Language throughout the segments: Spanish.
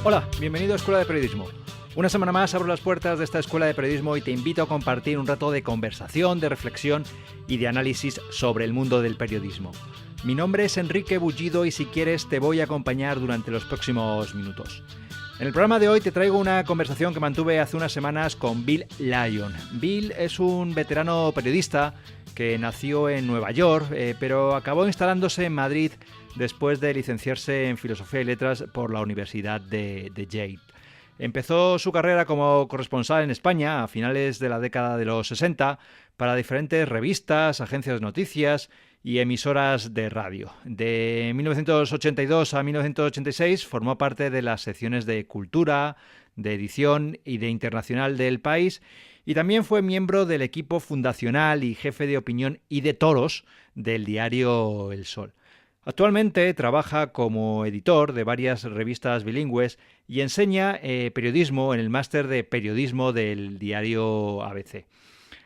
Hola, bienvenido a Escuela de Periodismo. Una semana más abro las puertas de esta Escuela de Periodismo y te invito a compartir un rato de conversación, de reflexión y de análisis sobre el mundo del periodismo. Mi nombre es Enrique Bullido y si quieres te voy a acompañar durante los próximos minutos. En el programa de hoy te traigo una conversación que mantuve hace unas semanas con Bill Lyon. Bill es un veterano periodista que nació en Nueva York, pero acabó instalándose en Madrid después de licenciarse en Filosofía y Letras por la Universidad de Yale. Empezó su carrera como corresponsal en España a finales de la década de los 60 para diferentes revistas, agencias de noticias y emisoras de radio. De 1982 a 1986 formó parte de las secciones de Cultura, de Edición y de Internacional del País y también fue miembro del equipo fundacional y jefe de opinión y de toros del diario El Sol. Actualmente trabaja como editor de varias revistas bilingües y enseña periodismo en el máster de periodismo del diario ABC.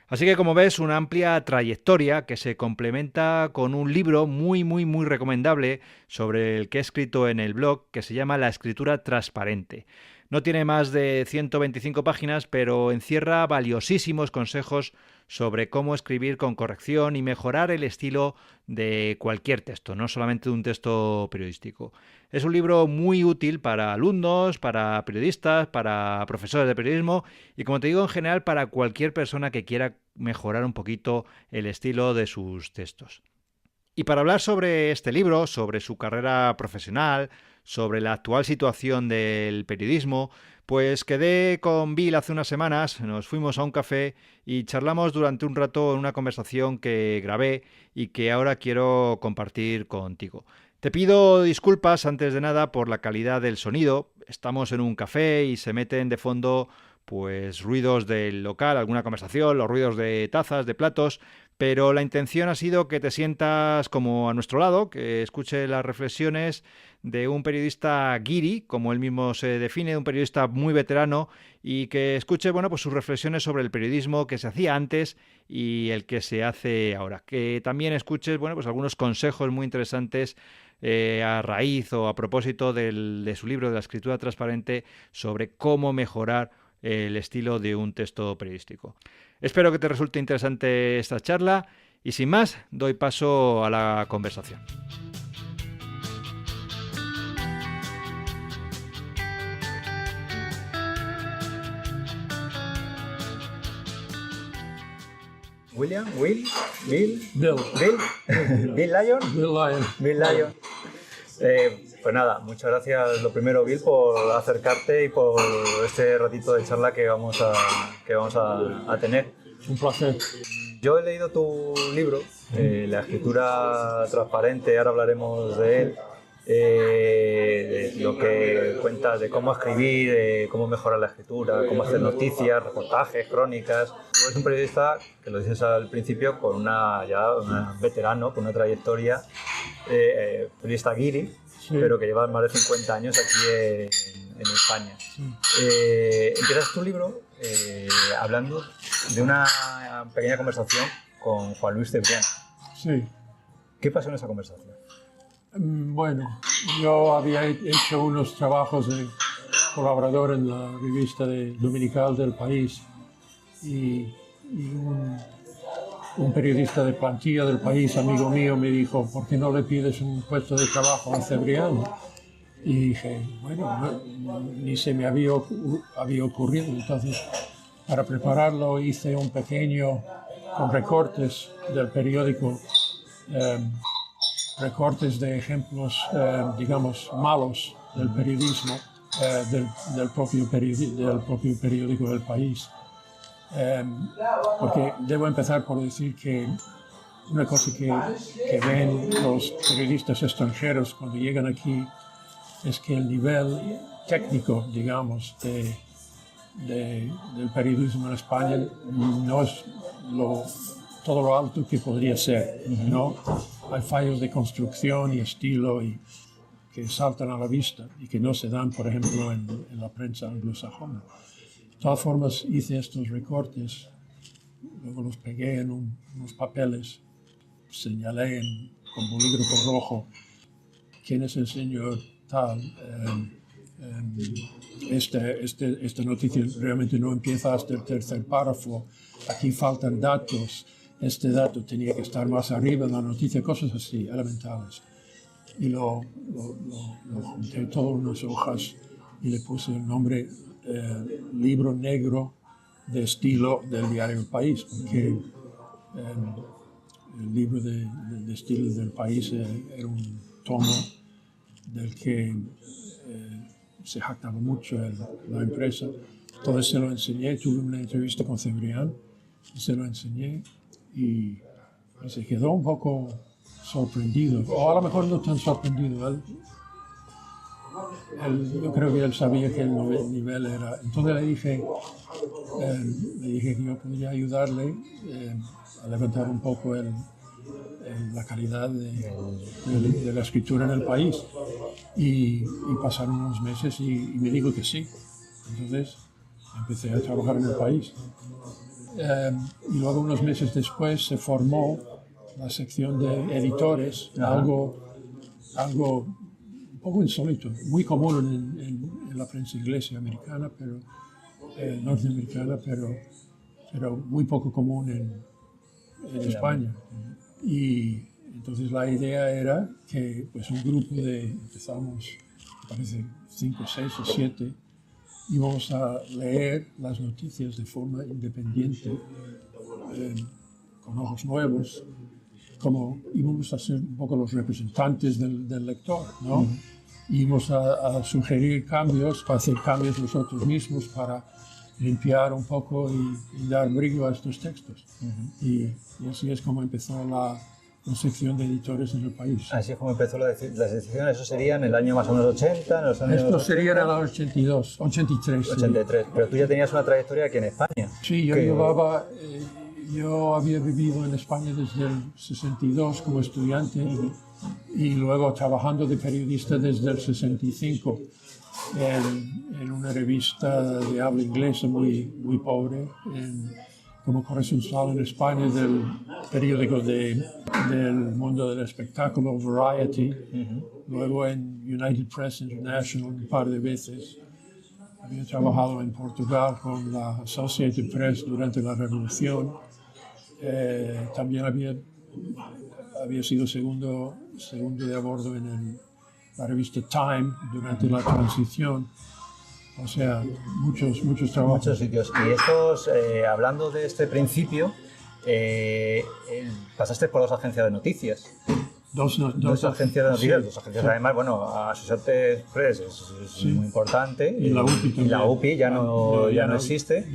Así que, como ves, una amplia trayectoria que se complementa con un libro muy recomendable sobre el que he escrito en el blog, que se llama La escritura transparente. No tiene más de 125 páginas, pero encierra valiosísimos consejos sobre cómo escribir con corrección y mejorar el estilo de cualquier texto, no solamente de un texto periodístico. Es un libro muy útil para alumnos, para periodistas, para profesores de periodismo y, como te digo, en general para cualquier persona que quiera mejorar un poquito el estilo de sus textos. Y para hablar sobre este libro, sobre su carrera profesional, sobre la actual situación del periodismo, pues quedé con Bill hace unas semanas, nos fuimos a un café y charlamos durante un rato en una conversación que grabé y que ahora quiero compartir contigo. Te pido disculpas antes de nada por la calidad del sonido. Estamos en un café y se meten de fondo pues ruidos del local, alguna conversación, los ruidos de tazas, de platos, pero la intención ha sido que te sientas como a nuestro lado, que escuche las reflexiones de un periodista guiri, como él mismo se define, un periodista muy veterano, y que escuche, bueno, pues sus reflexiones sobre el periodismo que se hacía antes y el que se hace ahora. Que también escuches, bueno, pues algunos consejos muy interesantes a raíz o a propósito de su libro de la escritura transparente sobre cómo mejorar el estilo de un texto periodístico. Espero que te resulte interesante esta charla y sin más, doy paso a la conversación. William, Bill, Bill Lyon. Bill Lyon. Pues nada, muchas gracias lo primero, Bill, por acercarte y por este ratito de charla que vamos a tener. Un placer. Yo he leído tu libro, La escritura transparente, ahora hablaremos de él, de lo que cuentas de cómo escribir, de cómo mejorar la escritura, cómo hacer noticias, reportajes, crónicas. Tú eres un periodista, que lo dices al principio, con un veterano, con una trayectoria, periodista guiri, sí, pero que lleva más de 50 años aquí en España. Sí. Empiezas tu libro hablando de una pequeña conversación con Juan Luis Cebrián. Sí. ¿Qué pasó en esa conversación? Bueno, yo había hecho unos trabajos de colaborador en la revista dominical del País y un periodista de plantilla del País, amigo mío, me dijo, ¿por qué no le pides un puesto de trabajo a Cebrián? Y dije, bueno, ni se me había ocurrido. Entonces, para prepararlo hice un pequeño, con recortes del periódico, recortes de ejemplos, digamos, malos del periodismo, del propio periódico del País. Porque debo empezar por decir que una cosa que ven los periodistas extranjeros cuando llegan aquí es que el nivel técnico, digamos, del periodismo en España no es todo lo alto que podría ser, ¿no? Hay fallos de construcción y estilo que saltan a la vista y que no se dan, por ejemplo, en la prensa anglosajona. De todas formas, hice estos recortes, luego los pegué en unos papeles, señalé con bolígrafo rojo quién es el señor tal, esta noticia realmente no empieza hasta el tercer párrafo, aquí faltan datos, este dato tenía que estar más arriba en la noticia, cosas así, elementales. Y lo junté todo en unas hojas y le puse el nombre Libro Negro de Estilo del diario El País, porque el libro de estilo del País era un tomo del que se jactaba mucho la empresa. Entonces se lo enseñé, tuve una entrevista con Cebrián, se lo enseñé y se quedó un poco sorprendido, o a lo mejor no tan sorprendido. Yo creo que él sabía que el nivel era. Entonces le dije que yo podría ayudarle a levantar un poco la calidad de la escritura en el país. Y pasaron unos meses y me dijo que sí. Entonces empecé a trabajar en el país. Y luego unos meses después se formó la sección de editores, algo un poco insólito, muy común en la prensa inglesa y americana, pero norteamericana, pero muy poco común en España. Y entonces la idea era que pues un grupo empezamos, me parece 5, 6 o 7, íbamos a leer las noticias de forma independiente, con ojos nuevos, como íbamos a ser un poco los representantes del lector, ¿no? Íbamos a sugerir cambios, para hacer cambios nosotros mismos, para limpiar un poco y dar brillo a estos textos. Y así es como empezó la sección de editores en el país. Así es como empezó las secciones. ¿Eso sería en el año más o menos 80? En los años Esto sería en el 82, 83. 83. Sí. Pero tú ya tenías una trayectoria aquí en España. Sí, yo había vivido en España desde el 62 como estudiante y luego trabajando de periodista desde el 65 en una revista de habla inglesa muy pobre, como corresponsal en España del periódico del mundo del espectáculo, Variety, luego en United Press International un par de veces. Había trabajado en Portugal con la Associated Press durante la Revolución. También había sido segundo de a bordo en la revista Time durante la transición. O sea, muchos trabajos. Muchos sitios. Y estos, hablando de este principio, pasaste por 2 agencias de noticias. Dos agencias de noticias, sí. 2 agencias además, bueno, Associated Press es muy importante. Y la UPI también. Y la UPI ya no existe.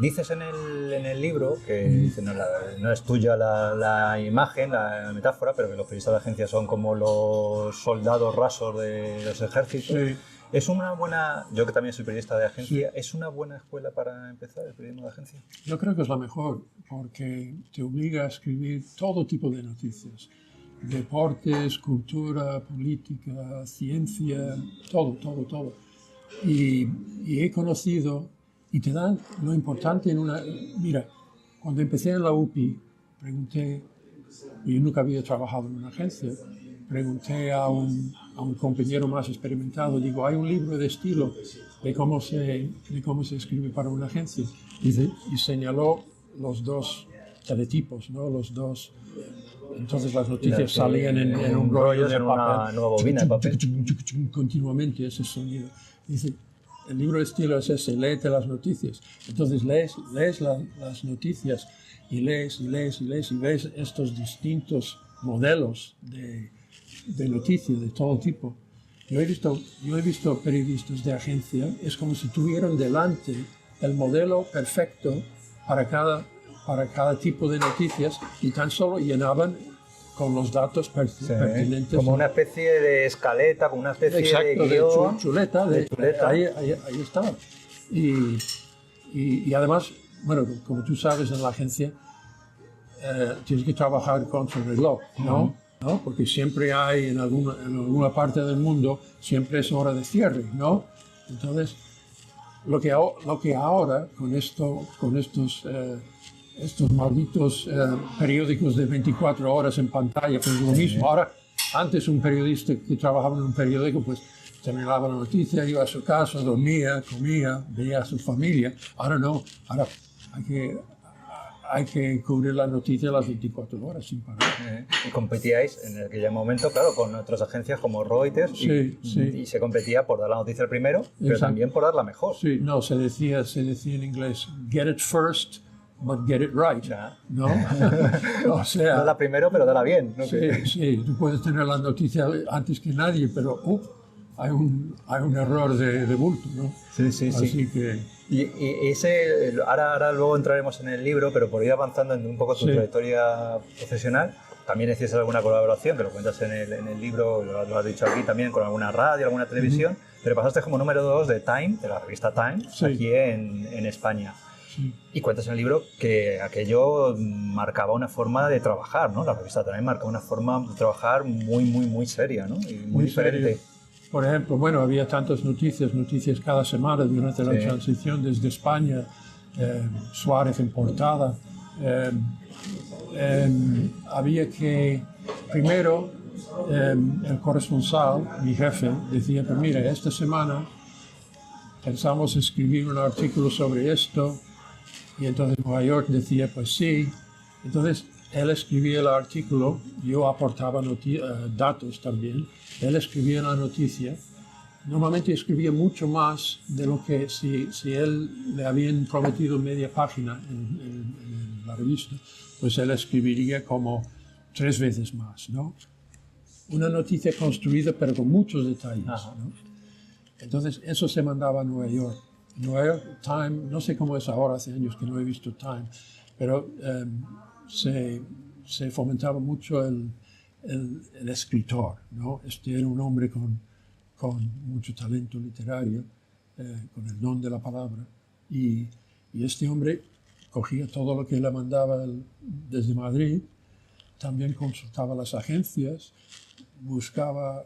Dices en el libro que dice, no es tuya la imagen, la metáfora, pero que los periodistas de agencia son como los soldados rasos de los ejércitos. Sí. Es una buena, yo que también soy periodista de agencia, Sí. ¿Es una buena escuela para empezar el periodismo de agencia? Yo creo que es la mejor, porque te obliga a escribir todo tipo de noticias. Deportes, cultura, política, ciencia, todo. Y he conocido, y te dan lo importante en una... Mira, cuando empecé en la UPI, pregunté, yo nunca había trabajado en una agencia, pregunté a un compañero más experimentado, digo, hay un libro de estilo de cómo se escribe para una agencia. Y señaló los 2 teletipos, ¿no? Los 2... Entonces las noticias salían en un rollo de en una nueva bobina de papel. Continuamente ese sonido. Dice, el libro de estilo es ese, léete las noticias. Entonces lees las noticias y lees y ves estos distintos modelos de noticias de todo tipo. Yo he visto periodistas de agencia, es como si tuvieran delante el modelo perfecto para cada tipo de noticias y tan solo llenaban con los datos pertinentes. Como una especie de escaleta, como una especie de guión. Chuleta. Ahí estaba. Y además, bueno, como tú sabes, en la agencia tienes que trabajar contra el reloj, ¿no? ¿No? Porque siempre hay en alguna parte del mundo, siempre es hora de cierre, ¿no? Entonces, lo que ahora, con estos malditos periódicos de 24 horas en pantalla, pues lo mismo. Ahora, antes un periodista que trabajaba en un periódico, pues terminaba la noticia, iba a su casa, dormía, comía, veía a su familia. Ahora no, ahora hay que cubrir la noticia las 24 horas sin parar. Y competíais en aquel momento, claro, con otras agencias como Reuters y se competía por dar la noticia primero, pero también por darla mejor. Sí, no, se decía en inglés, get it first, but get it right, ¿no? O sea, dala primero, pero dala bien, ¿no? Sí, tú puedes tener la noticia antes que nadie, pero hay un error de bulto, ¿no? Sí. Así que... Y ese, ahora luego entraremos en el libro, pero por ir avanzando en un poco tu trayectoria profesional, también hiciste alguna colaboración, que lo cuentas en el libro, lo has dicho aquí también, con alguna radio, alguna televisión, pero pasaste como número 2 de Time, de la revista Time, aquí en España. Sí. Y cuentas en el libro que aquello marcaba una forma de trabajar, ¿no? La revista Time marcaba una forma de trabajar muy seria, ¿no? Y muy diferente. Serio. Por ejemplo, bueno, había tantas noticias cada semana durante la transición desde España, Suárez en portada. Había que, primero, el corresponsal, mi jefe, decía, pues mira, esta semana pensamos escribir un artículo sobre esto, y entonces Nueva York decía, pues sí. Entonces, él escribía el artículo, yo aportaba datos también, él escribía la noticia. Normalmente escribía mucho más de lo que si él le habían prometido media página en la revista, pues él escribiría como 3 veces más, ¿no? Una noticia construida pero con muchos detalles, ¿no? Entonces eso se mandaba a Nueva York. Nueva York Times, no sé cómo es ahora, hace años que no he visto Time, pero se fomentaba mucho el escritor, ¿no? Este era un hombre con mucho talento literario, con el don de la palabra, y este hombre cogía todo lo que le mandaba desde Madrid, también consultaba las agencias, buscaba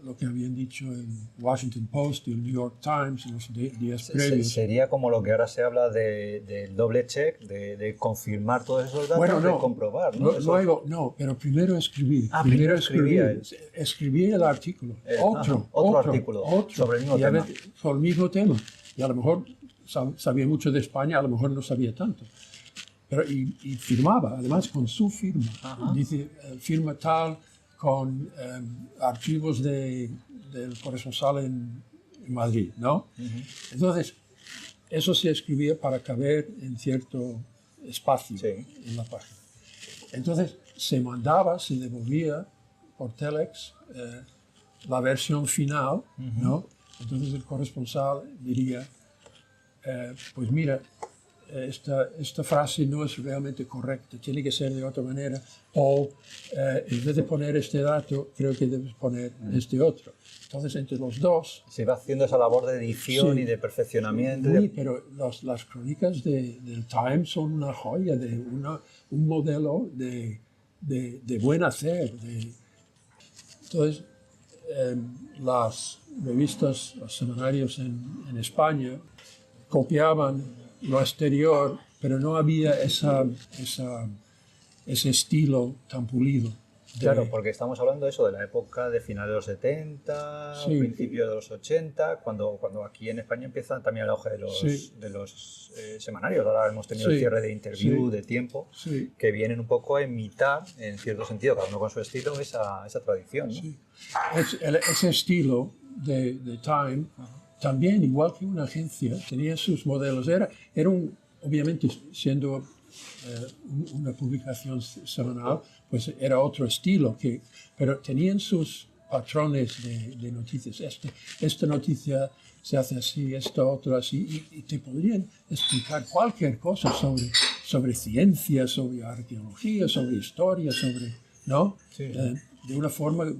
lo que habían dicho el Washington Post y el New York Times en los días previos. Sería como lo que ahora se habla del doble check, de confirmar todos esos datos, bueno, no, de comprobar, ¿no? Luego, pero primero escribir. Primero escribía. Escribí el artículo. Otro artículo sobre el mismo tema. Sobre el mismo tema. Y a lo mejor sabía mucho de España, a lo mejor no sabía tanto. Pero, y firmaba, además con su firma. Dice, firma tal, con archivos del corresponsal en Madrid, ¿no? Entonces, eso se escribía para caber en cierto espacio en la página. Entonces, se devolvía por telex la versión final, ¿no? Entonces el corresponsal diría, pues mira, esta frase no es realmente correcta, tiene que ser de otra manera, o en vez de poner este dato, creo que debes poner este otro. Entonces, entre los dos... Se va haciendo esa labor de edición y de perfeccionamiento. Sí, pero las crónicas del Times son una joya, un modelo de buen hacer. Entonces, las revistas, los semanarios en España copiaban lo exterior, pero no había ese estilo tan pulido. Claro, porque estamos hablando de eso, de la época de finales de los 70, principios de los 80, cuando aquí en España empieza también el auge de los semanarios. Ahora hemos tenido el cierre de Interview, de Tiempo, que vienen un poco a imitar, en cierto sentido, cada uno con su estilo, esa tradición, ¿no? Sí. Ese estilo de Time, también, igual que una agencia, tenía sus modelos. Era obviamente, siendo una publicación semanal, pues era otro estilo, pero tenían sus patrones de noticias. Esta noticia se hace así, esta otra así, y te podrían explicar cualquier cosa sobre ciencia, sobre arqueología, sobre historia, ¿no? Sí. De una forma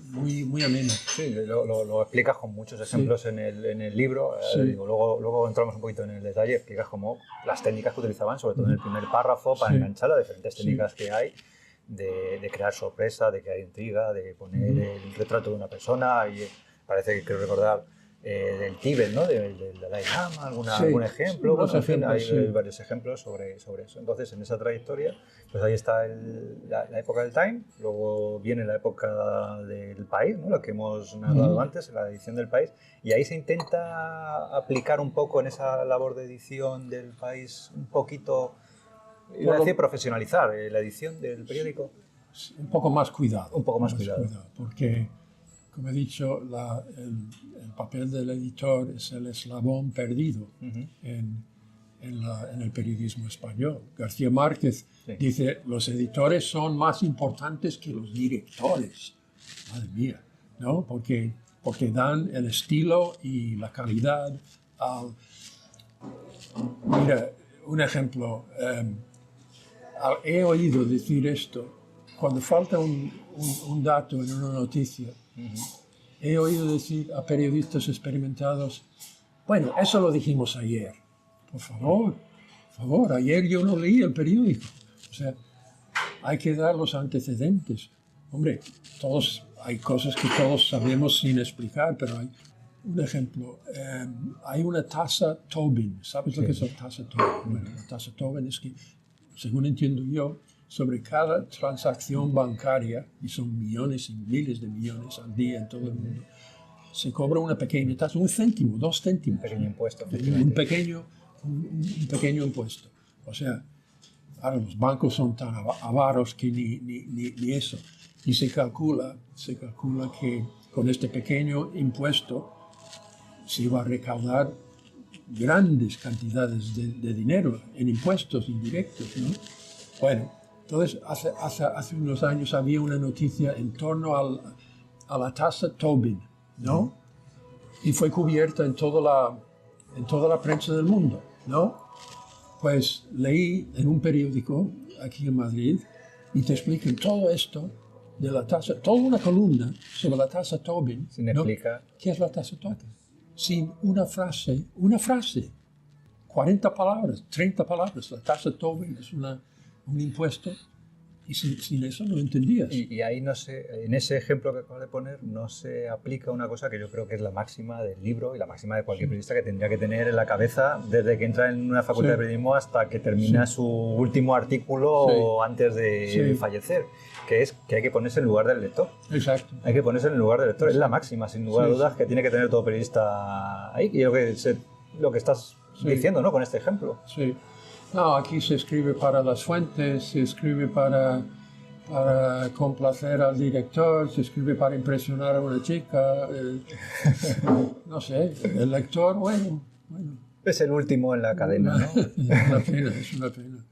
muy amena. Sí, lo explicas con muchos ejemplos en el libro. Luego entramos un poquito en el detalle, explicas cómo las técnicas que utilizaban, sobre todo en el primer párrafo, para enganchar las diferentes técnicas que hay, de crear sorpresa, de crear intriga, de poner el retrato de una persona. Y parece que quiero recordar del Tíbet, ¿no? Del Dalai Lama, Sí, algún ejemplo. Bueno, en fin, ejemplos, hay sí. varios ejemplos sobre eso. Entonces, en esa trayectoria, pues ahí está la época del Time, luego viene la época del País, ¿no? La que hemos narrado antes, la edición del País, y ahí se intenta aplicar un poco en esa labor de edición del País, un poquito, iba a decir profesionalizar la edición del periódico. Un poco más cuidado. Un poco más cuidado. Porque, como he dicho, el papel del editor es el eslabón perdido en el periodismo español. García Márquez dice, los editores son más importantes que los directores. Madre mía, ¿no? Porque dan el estilo y la calidad al... Mira, un ejemplo. He oído decir esto. Cuando falta un dato en una noticia, he oído decir a periodistas experimentados, bueno, eso lo dijimos ayer. Por favor, ayer yo no leí el periódico. O sea, hay que dar los antecedentes. Hombre, hay cosas que todos sabemos sin explicar, pero hay un ejemplo. Hay una tasa Tobin. ¿Sabes lo que es la tasa Tobin? Bueno, la tasa Tobin es que, según entiendo yo, sobre cada transacción bancaria, y son millones y miles de millones al día en todo el mundo, se cobra una pequeña tasa, 1 céntimo, 2 céntimos. Un pequeño impuesto. Un pequeño impuesto. O sea, ahora los bancos son tan avaros que ni eso. Y se calcula que con este pequeño impuesto se va a recaudar grandes cantidades de dinero en impuestos indirectos, ¿no? Bueno, entonces hace unos años había una noticia en torno a la tasa Tobin, ¿no? Y fue cubierta en toda la prensa del mundo, ¿no? Pues leí en un periódico aquí en Madrid y te explican todo esto de la tasa, toda una columna sobre la tasa Tobin. Sin explicar. ¿No? ¿Qué es la tasa Tobin? Sin una frase, 40 palabras, 30 palabras. La tasa Tobin es un impuesto y sin eso no lo entendías. Y ahí no sé, en ese ejemplo que acabo de poner, no se aplica una cosa que yo creo que es la máxima del libro y la máxima de cualquier periodista que tendría que tener en la cabeza desde que entra en una facultad de periodismo hasta que termina su último artículo antes de fallecer, que es que hay que ponerse en lugar del lector. Exacto. Hay que ponerse en el lugar del lector. Es la máxima, sin lugar a dudas, que tiene que tener todo periodista ahí. Y lo que estás diciendo, ¿no? Con este ejemplo. Sí. No, aquí se escribe para las fuentes, se escribe para complacer al director, se escribe para impresionar a una chica. No sé, el lector, bueno. Es el último en la cadena, ¿no? Es una pena.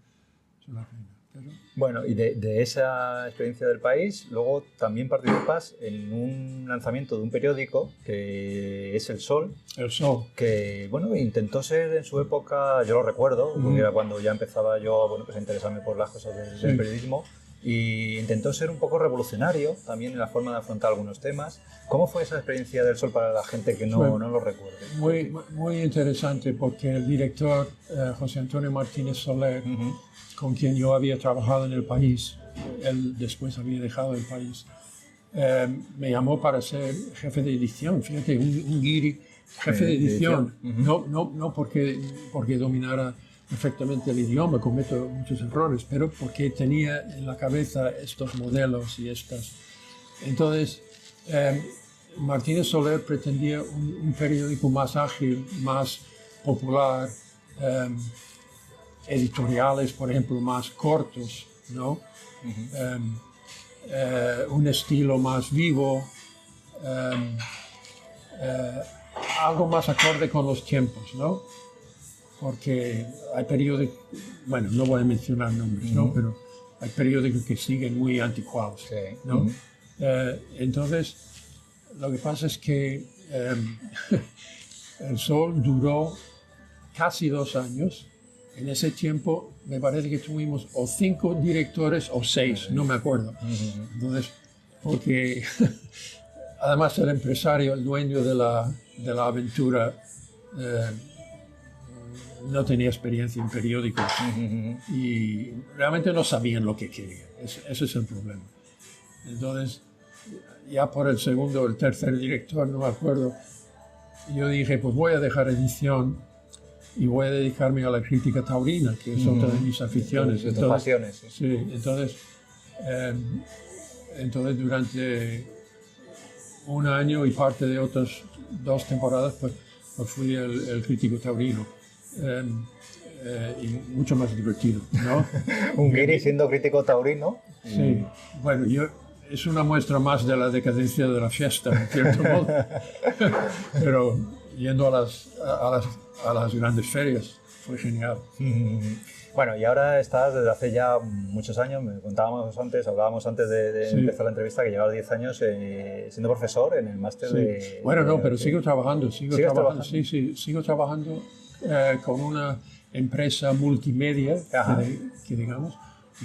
Pero... Bueno, y de esa experiencia del país, luego también participas en un lanzamiento de un periódico que es El Sol. El Sol. Que, bueno, intentó ser en su época, yo lo recuerdo, porque era cuando ya empezaba yo, bueno, pues a interesarme por las cosas del periodismo, y intentó ser un poco revolucionario también en la forma de afrontar algunos temas. ¿Cómo fue esa experiencia del Sol para la gente que no lo recuerde? Muy interesante, porque el director, José Antonio Martínez Soler, con quien yo había trabajado en El País, él después había dejado El País, me llamó para ser jefe de edición. Fíjate, un guiri, jefe de edición. No porque dominara perfectamente el idioma, cometo muchos errores, pero porque tenía en la cabeza estos modelos y estas. Entonces, Martínez Soler pretendía un periódico más ágil, más popular, editoriales, por ejemplo, más cortos, ¿no? Un estilo más vivo, algo más acorde con los tiempos, ¿no? Porque hay periódicos, bueno, no voy a mencionar nombres, ¿no? Pero hay periódicos que siguen muy anticuados, ¿no? Entonces, lo que pasa es que El Sol duró casi 2 años. En ese tiempo me parece que tuvimos o 5 directores o 6, no me acuerdo. Entonces, porque además el empresario, el dueño de la aventura, no tenía experiencia en periódicos y realmente no sabían lo que querían. Ese es el problema. Entonces, ya por el segundo o el tercer director, no me acuerdo, yo dije, pues voy a dejar edición y voy a dedicarme a la crítica taurina, que es otra de mis aficiones. De tus pasiones. Sí. Sí, entonces durante un año y parte de otras 2 temporadas, pues fui el crítico taurino. Y mucho más divertido, ¿no? Un guiri siendo crítico taurino. Sí, bueno, es una muestra más de la decadencia de la fiesta, en cierto modo. Pero yendo a las grandes ferias fue genial. Bueno, y ahora estás desde hace ya muchos años, hablábamos antes de Sí. empezar la entrevista, que llevas 10 años siendo profesor en el máster Sí. de... Bueno, no, pero de- sigo trabajando. ¿Sigues trabajando? Sí, sí, sigo trabajando con una empresa multimedia, Ajá. que digamos,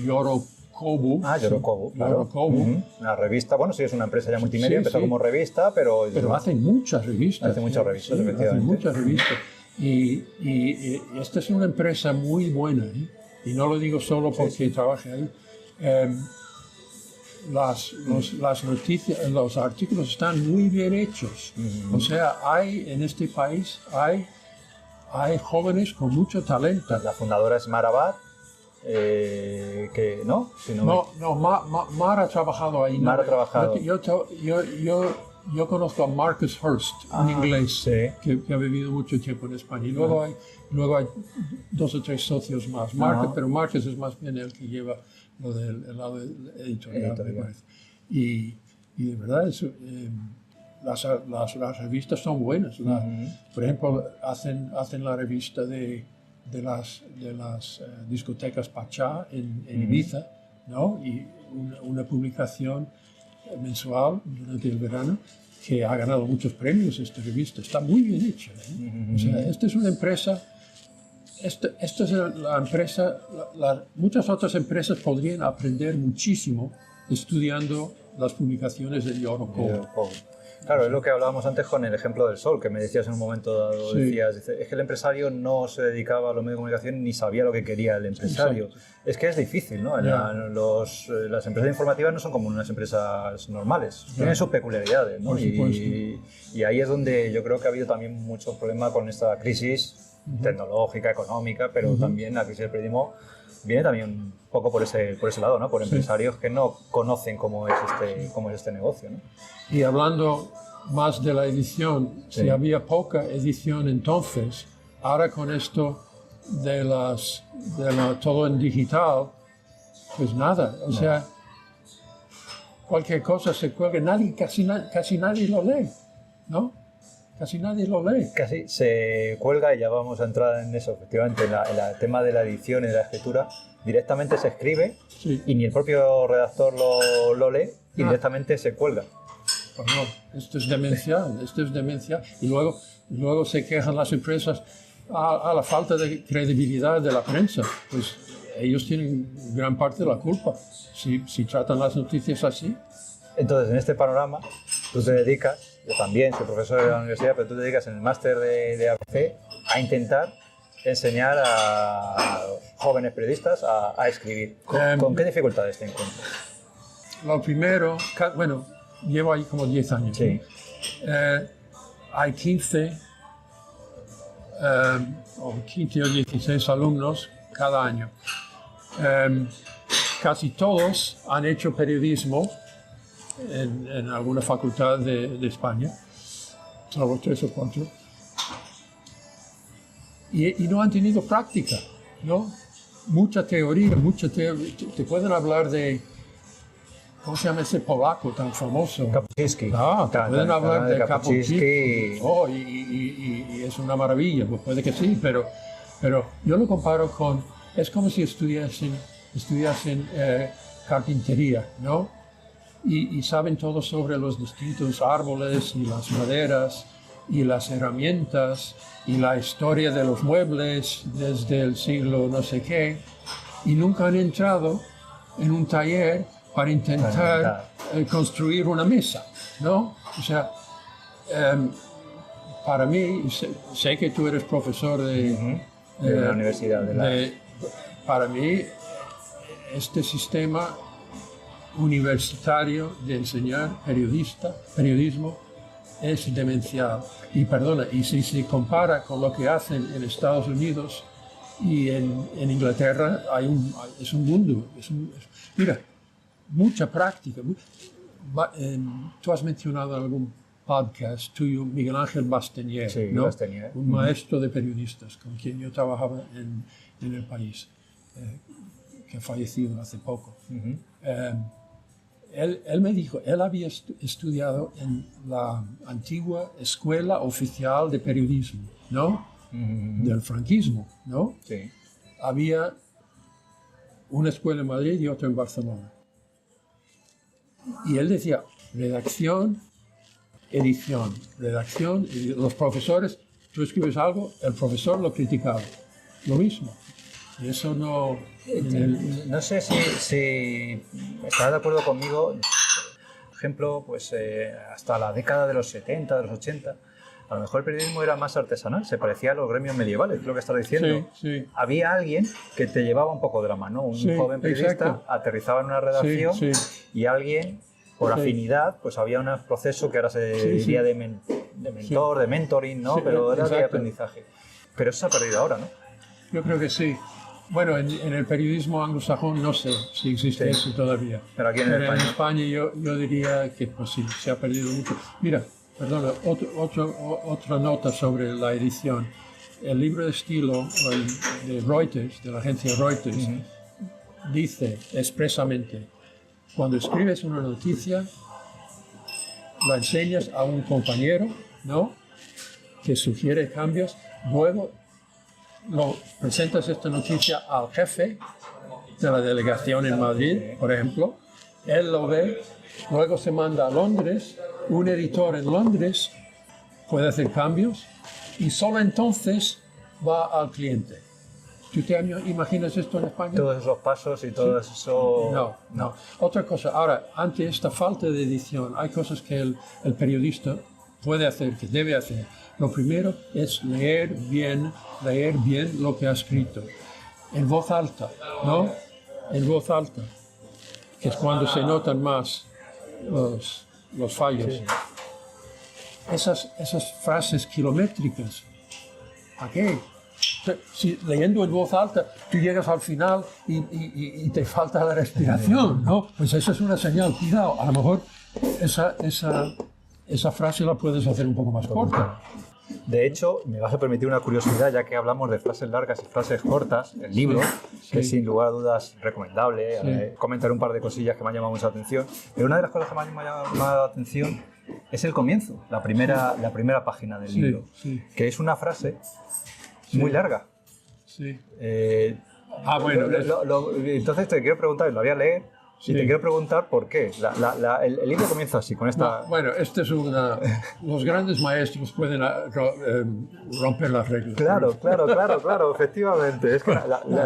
Yorokobu. Yorokobu, claro. Yorokobu. Una revista, bueno, sí, es una empresa ya multimedia, Sí, empezó sí. como revista, pero... Pero hacen muchas revistas. Hace muchas revistas, Sí, efectivamente. hacen muchas revistas. Y esta es una empresa muy buena, ¿eh? Y no lo digo solo porque trabaje ahí. Las noticias, los artículos están muy bien hechos. O sea, en este país hay jóvenes con mucho talento. La fundadora es Mara Abad, que, ¿no? Si no me- Mar ha trabajado ahí. Mar ha trabajado. Yo conozco a Marcus Hurst, un inglés sí. que ha vivido mucho tiempo en España. Y luego hay 2 o 3 socios más. Pero Marcus es más bien el que lleva lo del lado editorial, me parece. Y de verdad, las revistas son buenas. Por ejemplo, hacen la revista de las discotecas Pachá en Ibiza, ¿no? Y una publicación mensual durante el verano que ha ganado muchos premios esta revista. Está muy bien hecha, ¿eh? O sea, esta es una empresa. Esta es la empresa. Muchas otras empresas podrían aprender muchísimo estudiando las publicaciones de Yorokobu. Claro, es lo que hablábamos antes con el ejemplo del sol, que me decías en un momento dado, Sí. es que el empresario no se dedicaba a los medios de comunicación ni sabía lo que quería el empresario. Exacto. Es que es difícil, ¿no? Ya. Las empresas informativas no son como unas empresas normales, tienen sus peculiaridades, ¿no? Por supuesto. Y ahí es donde yo creo que ha habido también mucho problema con esta crisis tecnológica, económica, pero también la crisis del periodismo viene también un poco por ese lado, ¿no? Por empresarios que no conocen cómo es este negocio, ¿no? Y hablando más de la edición, Sí. si había poca edición entonces, ahora con esto de todo en digital, pues nada, o sea, cualquier cosa se cuelga, casi nadie lo lee, ¿no? Casi nadie lo lee. Casi se cuelga, y ya vamos a entrar en eso, efectivamente, en el tema de la edición y de la escritura, directamente se escribe Sí. y ni el propio redactor lo lee y directamente se cuelga. Pues no, esto es demencial. Y luego se quejan las empresas a la falta de credibilidad de la prensa. Pues ellos tienen gran parte de la culpa si tratan las noticias así. Entonces, en este panorama, tú te dedicas, yo también soy profesor de la universidad, pero tú te dedicas en el máster de ABC a intentar enseñar a jóvenes periodistas a escribir. ¿Con qué dificultades te encuentras? Lo primero, bueno, llevo ahí como 10 años. Sí. Hay 15 o 16 alumnos cada año. Casi todos han hecho periodismo en alguna facultad de España, salvo 3 o 4. Y no han tenido práctica, ¿no? Mucha teoría. Te pueden hablar de, ¿cómo se llama ese polaco tan famoso? Kapuscinski. Te pueden hablar de Kapuscinski. Oh, y es una maravilla, pues puede que sí, pero yo lo comparo con, es como si estudiasen carpintería, ¿no? Y saben todo sobre los distintos árboles y las maderas y las herramientas y la historia de los muebles desde el siglo no sé qué, y nunca han entrado en un taller para intentar construir una mesa, ¿no? O sea, para mí, sé que tú eres profesor de la universidad. Para mí, este sistema universitario de enseñar periodismo es demencial. Y perdona, y si se compara con lo que hacen en Estados Unidos y en Inglaterra, es un mundo. Mira, mucha práctica. Tú has mencionado en algún podcast tuyo Miguel Ángel Bastenier, Sí, ¿no? Bastenier. Un maestro de periodistas con quien yo trabajaba en el país, que ha fallecido hace poco. Él me dijo, él había estudiado en la antigua Escuela Oficial de Periodismo, ¿no? Del franquismo, ¿no? Sí. Había una escuela en Madrid y otra en Barcelona. Y él decía, redacción, edición, redacción, y los profesores, tú escribes algo, el profesor lo criticaba. Lo mismo. Y eso no... No sé si estarás de acuerdo conmigo. Por ejemplo, pues hasta la década de los 70, de los 80, a lo mejor el periodismo era más artesanal, se parecía a los gremios medievales, lo que estás diciendo. Sí, sí. Había alguien que te llevaba un poco de la mano, un Sí, joven periodista exacto. aterrizaba en una redacción Sí, y alguien, por Sí. afinidad, pues había un proceso que ahora se Sí, diría sí. de mentor, de mentoring, ¿no? Sí, Pero era de exacto. aprendizaje. Pero eso se ha perdido ahora, ¿no? Yo creo que sí. Bueno, en el periodismo anglosajón no sé si existe Sí. eso todavía. Pero aquí en España. Yo diría que pues sí, se ha perdido mucho. Mira, perdona, otra nota sobre la edición. El libro de estilo de Reuters, de la agencia Reuters, dice expresamente, cuando escribes una noticia, la enseñas a un compañero, ¿no? Que sugiere cambios, luego presentas esta noticia al jefe de la delegación en Madrid, por ejemplo, él lo ve, luego se manda a Londres, un editor en Londres puede hacer cambios y solo entonces va al cliente. ¿Tú te imaginas esto en España? Todos esos pasos y todo eso... No. Otra cosa, ahora, ante esta falta de edición, hay cosas que el periodista puede hacer, que debe hacer. Lo primero es leer bien lo que ha escrito. En voz alta, ¿no? En voz alta, que es cuando se notan más los fallos. Sí. Esas frases kilométricas, ¿a qué? Si leyendo en voz alta tú llegas al final y te falta la respiración, ¿no? Pues eso es una señal, cuidado, a lo mejor esa frase la puedes hacer un poco más corta. De hecho, me vas a permitir una curiosidad, ya que hablamos de frases largas y frases cortas, el libro, que es sin lugar a dudas recomendable, comentaré un par de cosillas que me han llamado mucha atención, pero una de las cosas que me ha llamado la atención es el comienzo, la primera página del libro, que es una frase muy larga. Sí. Bueno, entonces te quiero preguntar, lo voy a leer, y te quiero preguntar por qué. El libro comienza así, con esta... Bueno, los grandes maestros pueden romper las reglas. Claro, efectivamente. Es que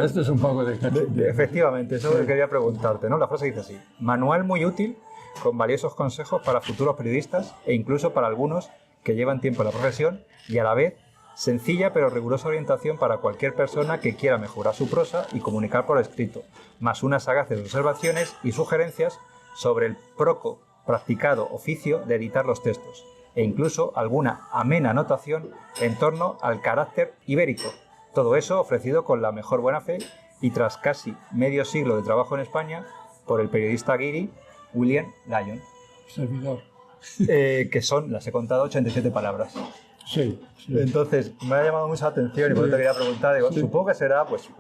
esto es un poco de cachondeo. Efectivamente, eso es lo que quería preguntarte, ¿no? La frase dice así: manual muy útil, con valiosos consejos para futuros periodistas e incluso para algunos que llevan tiempo en la profesión, y a la vez sencilla pero rigurosa orientación para cualquier persona que quiera mejorar su prosa y comunicar por escrito, más unas sagaces observaciones y sugerencias sobre el poco practicado oficio de editar los textos, e incluso alguna amena anotación en torno al carácter ibérico. Todo eso ofrecido con la mejor buena fe y tras casi medio siglo de trabajo en España por el periodista guiri William Lyon. Servidor. Que son, las he contado, 87 palabras. Sí. Entonces, me ha llamado mucha atención y por eso te quería preguntar, supongo que será pues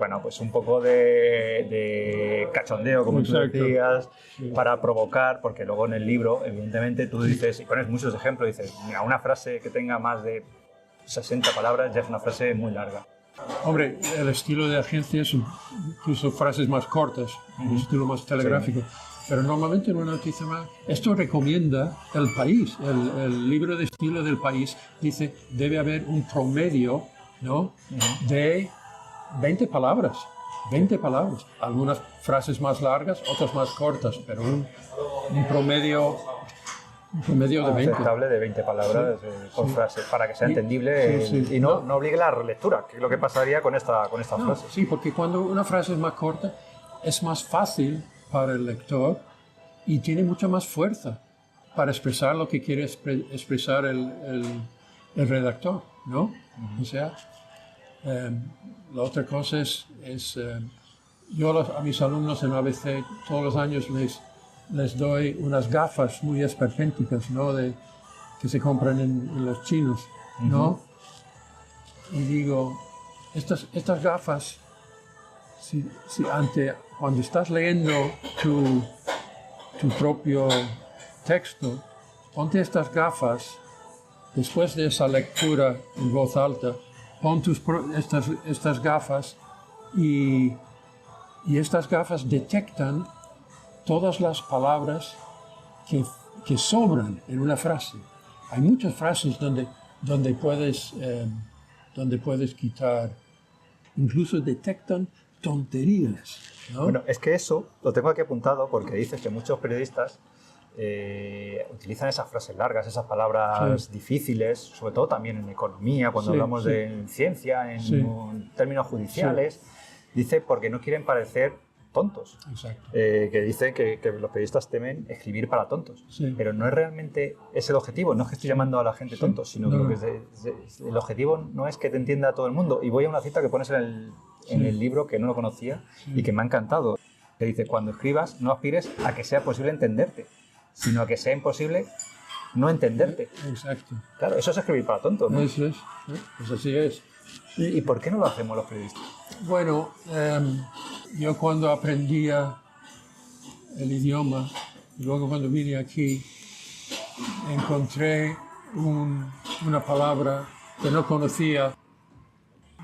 un poco de cachondeo, como tú decías, para provocar, porque luego en el libro, evidentemente, tú dices, y pones muchos ejemplos, dices, mira, una frase que tenga más de 60 palabras ya es una frase muy larga. Hombre, el estilo de agencia es incluso frases más cortas, un estilo más telegráfico. Pero normalmente en una noticia más, esto recomienda El País, el libro de estilo del País, dice, debe haber un promedio, ¿no? De 20 palabras, algunas frases más largas, otras más cortas, pero un promedio de 20. Aceptable de 20 palabras por frase, para que sea entendible y no obligue la relectura, que es lo que pasaría con esta frase. Sí, porque cuando una frase es más corta, es más fácil para el lector y tiene mucha más fuerza. para expresar lo que quiere expresar el redactor, ¿no? O sea, la otra cosa es yo a mis alumnos en ABC todos los años les doy unas gafas muy esperpénticas, ¿no? Que se compran en los chinos, ¿no? Y digo, estas gafas, cuando estás leyendo tu propio texto, ponte estas gafas, después de esa lectura en voz alta, pon estas gafas y estas gafas detectan todas las palabras que sobran en una frase. Hay muchas frases donde puedes quitar, incluso detectan tonterías, ¿no? Bueno, es que eso lo tengo aquí apuntado porque dices que muchos periodistas utilizan esas frases largas, esas palabras difíciles, sobre todo también en economía, cuando hablamos de ciencia, en términos judiciales, dice porque no quieren parecer tontos. Exacto. Que dicen que los periodistas temen escribir para tontos, pero no es realmente ese el objetivo, no es que estoy llamando a la gente tontos, sino que el objetivo no es que te entienda todo el mundo. Y voy a una cita que pones en el libro que no lo conocía y que me ha encantado, que dice, cuando escribas no aspires a que sea posible entenderte, sino a que sea imposible no entenderte. Exacto. Claro, eso es escribir para tontos, ¿no? Eso es, pues así es. ¿Y por qué no lo hacemos los periodistas? Bueno, yo cuando aprendía el idioma, y luego cuando vine aquí, encontré una palabra que no conocía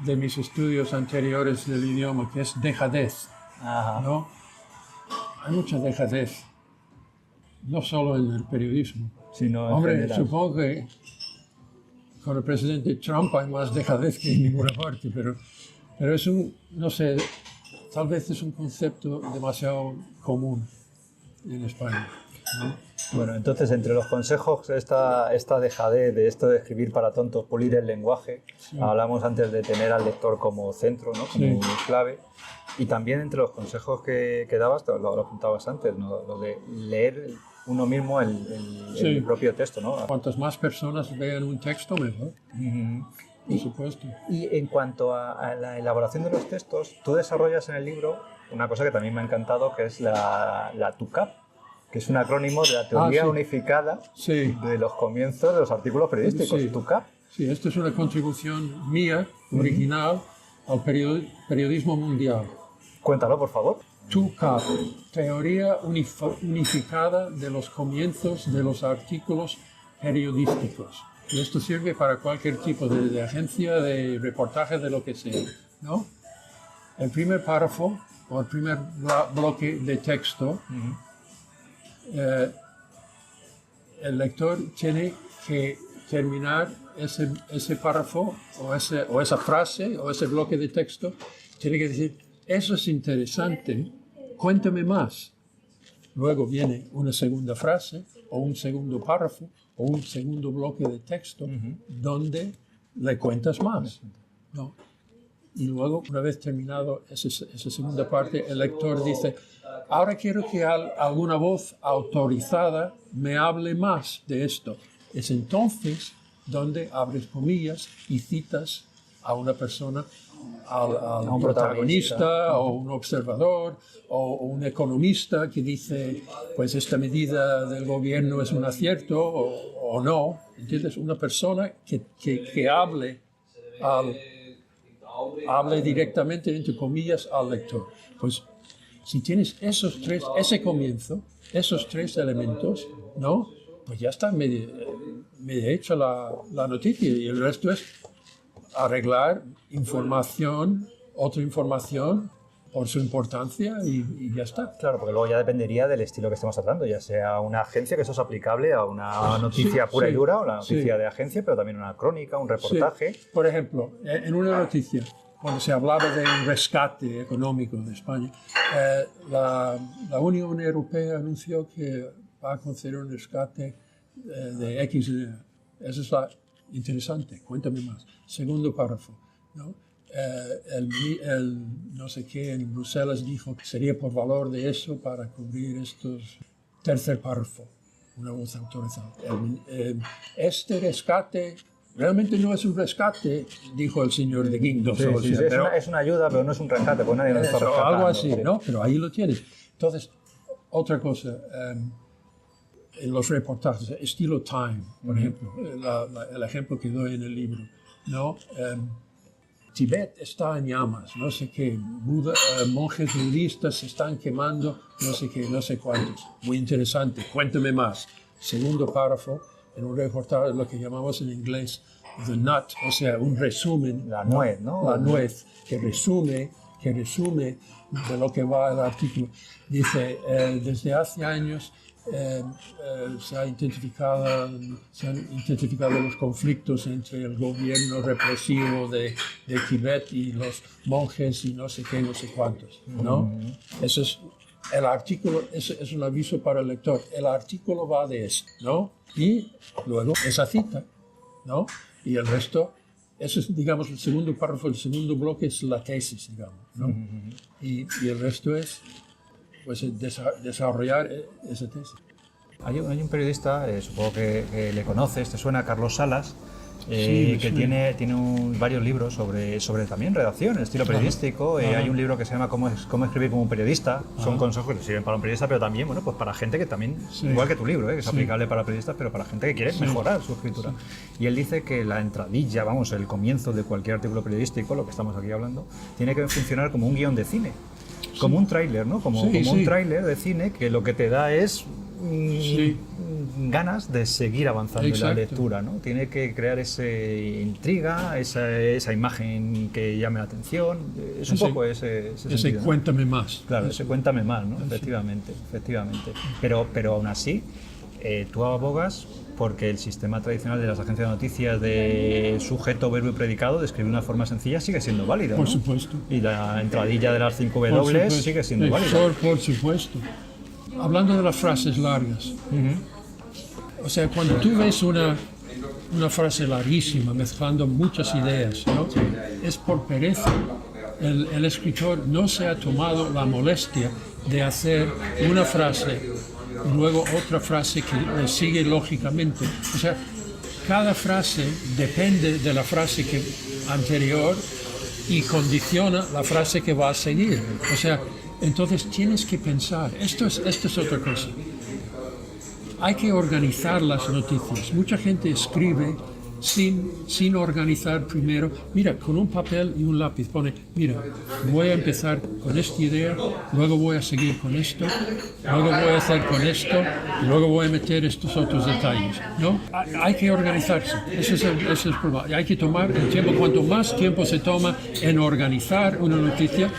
de mis estudios anteriores del idioma, que es dejadez. Ajá. ¿No? Hay mucha dejadez, no solo en el periodismo. Sino Hombre, general. supongo que con el presidente Trump hay más dejadez que en ninguna parte, pero es no sé, tal vez es un concepto demasiado común en España, ¿no? Bueno, entonces entre los consejos, esta dejadez de esto de escribir para tontos, pulir el lenguaje, hablamos antes de tener al lector como centro, ¿no? Como clave, y también entre los consejos que dabas, lo apuntabas antes, ¿no? Lo de leer uno mismo el propio texto, ¿no? Cuantas más personas vean un texto, mejor. Por supuesto. Y en cuanto a la elaboración de los textos, tú desarrollas en el libro una cosa que también me ha encantado, que es la TUCAP, que es un acrónimo de la teoría unificada de los comienzos de los artículos periodísticos. TUCAP. Sí, esto es una contribución mía, original, al periodismo mundial. Cuéntalo, por favor. TUCAP, teoría unificada de los comienzos de los artículos periodísticos. Y esto sirve para cualquier tipo de agencia, de reportaje, de lo que sea, ¿no? El primer párrafo o el primer bloque de texto, el lector tiene que terminar ese párrafo o esa frase o ese bloque de texto, tiene que decir, eso es interesante, cuéntame más. Luego viene una segunda frase o un segundo párrafo o un segundo bloque de texto donde le cuentas más, ¿no? Y luego, una vez terminado esa segunda parte, el lector dice, ahora quiero que alguna voz autorizada me hable más de esto. Es entonces donde abres comillas y citas a una persona, a un protagonista o un observador o un economista que dice, pues esta medida del gobierno es un acierto o no. ¿Entiendes? Una persona que hable directamente, entre comillas, al lector. Pues si tienes ese comienzo, esos tres elementos, ¿no? Pues ya está medio hecha la noticia y el resto es arreglar otra información por su importancia y ya está. Claro, porque luego ya dependería del estilo que estemos tratando, ya sea una agencia, que eso es aplicable a una noticia pura y dura, o la noticia de agencia, pero también una crónica, un reportaje. Sí. Por ejemplo, en una noticia, cuando se hablaba de un rescate económico de España, la Unión Europea anunció que va a conceder un rescate de X dinero. Eso es interesante, cuéntame más. Segundo párrafo, ¿no? No sé qué en Bruselas dijo que sería por valor de eso para cubrir estos. Tercer párrafo, una voz autorizada. Este rescate realmente no es un rescate, dijo el señor de Guindos. Sí, es una ayuda, pero no es un rescate, porque nadie nos está rescatando. Algo así, sí. ¿No? Pero ahí lo tienes. Entonces, otra cosa, en los reportajes, estilo Time, por ejemplo, el ejemplo que doy en el libro, ¿no? Tibet está en llamas, no sé qué, monjes budistas se están quemando, no sé qué, no sé cuántos. Muy interesante, cuéntame más. Segundo párrafo, en un reportaje, lo que llamamos en inglés the nut, o sea, un resumen. La nuez, ¿no? La nuez, que resume de lo que va el artículo. Dice, desde hace años se han intensificado los conflictos entre el gobierno represivo de Tibet y los monjes y no sé qué, no sé cuántos, ¿no? Eso es el artículo, es un aviso para el lector. El artículo va de esto, ¿no? Y luego esa cita, ¿no? Y el resto, eso es, digamos, el segundo párrafo, el segundo bloque es la tesis, digamos, ¿no? Y el resto es, pues, desarrollar esa tesis. Hay un periodista, supongo que le conoces, te suena, Carlos Salas, Sí, que tiene varios libros sobre también redacción, estilo periodístico. Hay un libro que se llama Cómo escribir como un periodista. Son consejos que le sirven para un periodista, pero también, bueno, pues para gente que también, igual que tu libro, que es aplicable para periodistas, pero para gente que quiere mejorar su escritura. Y él dice que la entradilla, vamos, el comienzo de cualquier artículo periodístico, lo que estamos aquí hablando, tiene que funcionar como un guión de cine. Como un tráiler, ¿no? Como un tráiler de cine que lo que te da es ganas de seguir avanzando en la lectura, ¿no? Tiene que crear esa intriga, esa imagen que llame la atención. Es un poco ese sentido, ¿no? Cuéntame más. Claro, ese cuéntame más, ¿no? Efectivamente. Pero aún así, tú abogas porque el sistema tradicional de las agencias de noticias de sujeto, verbo y predicado de escribir de una forma sencilla sigue siendo válido, ¿no? Por supuesto. Y la entradilla de las 5 W sigue siendo válida. Por supuesto. Hablando de las frases largas, o sea, cuando tú ves una frase larguísima, mezclando muchas ideas, ¿no? Es por pereza. El escritor no se ha tomado la molestia de hacer una frase y luego otra frase que le sigue lógicamente. O sea, cada frase depende de la frase anterior y condiciona la frase que va a seguir. O sea, entonces tienes que pensar, esto es otra cosa. Hay que organizar las noticias. Mucha gente escribe sin organizar primero. Mira, con un papel y un lápiz pone, mira, voy a empezar con esta idea, luego voy a seguir con esto, luego voy a hacer con esto, y luego voy a meter estos otros detalles, ¿no? Hay que organizarse, ese es el problema. Hay que tomar el tiempo. Cuanto más tiempo se toma en organizar una noticia,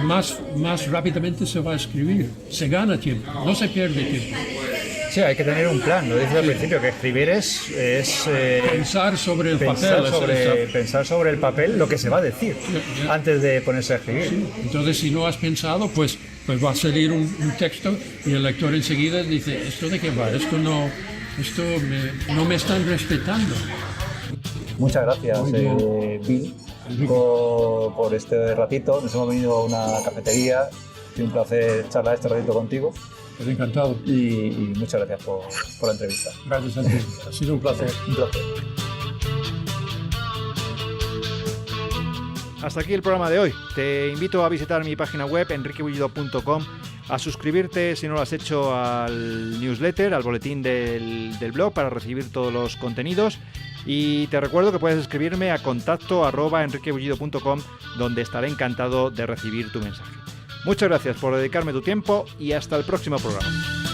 más rápidamente se va a escribir. Se gana tiempo, no se pierde tiempo. Sí, hay que tener un plan, lo dices al principio, que escribir es pensar sobre el papel. Pensar sobre el papel lo que se va a decir antes de ponerse a escribir. Sí. Entonces, si no has pensado, pues va a salir un texto y el lector enseguida dice, ¿esto de qué va? Esto no me están respetando. Muchas gracias, Bill, por este ratito. Nos hemos venido a una cafetería. Ha sido un placer charlar este ratito contigo. Pues encantado. Y muchas gracias por la entrevista. Gracias a ti. Ha sido un placer. Un placer. Hasta aquí el programa de hoy. Te invito a visitar mi página web enriquebullido.com, a suscribirte si no lo has hecho al newsletter, al boletín del blog para recibir todos los contenidos, y te recuerdo que puedes escribirme a contacto@enriquebullido.com, donde estaré encantado de recibir tu mensaje. Muchas gracias por dedicarme tu tiempo y hasta el próximo programa.